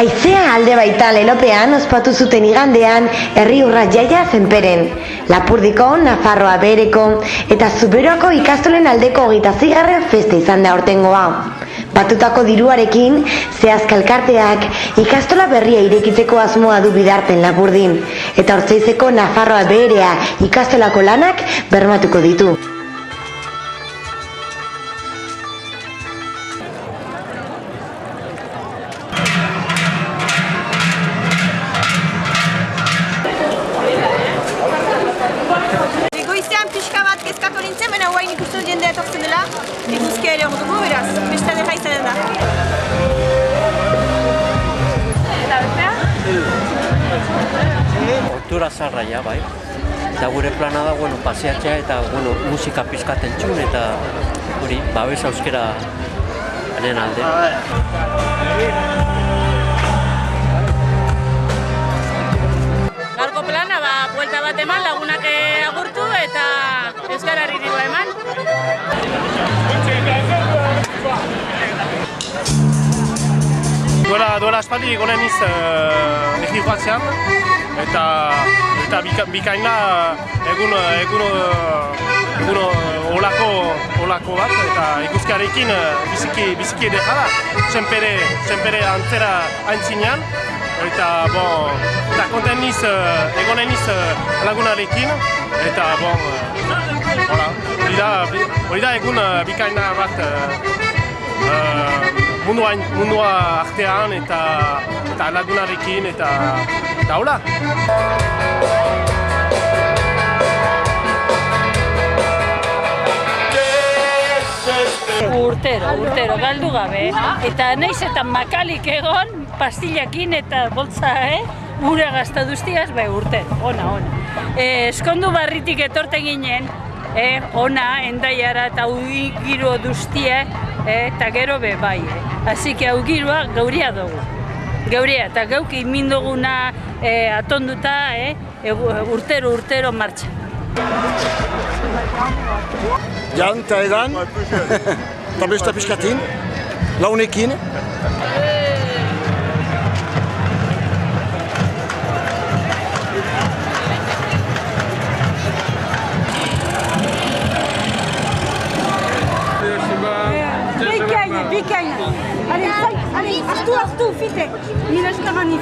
Haizea alde baita lelopean ospatu zuten igandean herri urra jaia Zenperen. Lapurdiko, Nafarroa Behereko eta Zuberoako ikastolen aldeko 26. festa izan da aurtengoa. Batutako diruarekin, Zehazka elkarteak ikastola berria irekitzeko asmoa du Bidarten Lapurdin, eta Ortzaizeko Nafarroa Beherea ikastolako lanak bermatuko ditu. Goizean pixka bat kezkatu nintzen, baina guain ikusten jendea etortzen dela, eguzkia ere ondugu, beraz, besta deja izanen da. Eta bestea? Ohitura zaharra ja, bai. Eta gure plana da, paseatzea eta musika pizkat entzun eta hori, babes euskararen alde. Gaurko plana, buelta bat eman, lagunak agurtu eta euskarari dirua eman. Duela aspaldi egonen niz erri joatzean eta bikaina egun olako bat eta eguzkiarekin biziki edera da. Zenpere antzera haintzinean eta konten niz egonen niz lagunarekin eta hori da egun bikaina bat mundua artean eta lagunarekin eta hola. Urtero, galdu gabe. Eta naiz eta makalik egon, pastillakin eta boltza, ura gazta duztiaz, urtero, ona. Eskondu barritik etorten ginen, ona, endaiara eta giro duztie, eta gero bai. Así que hau giroa gauria dugu. Gauria, eta gauk iminduguna atonduta, urtero martxa. Jan eta edan, eta besta pixkatin, launekin. Bikaina. Allez, hartu, fite. Nila eskaganiz.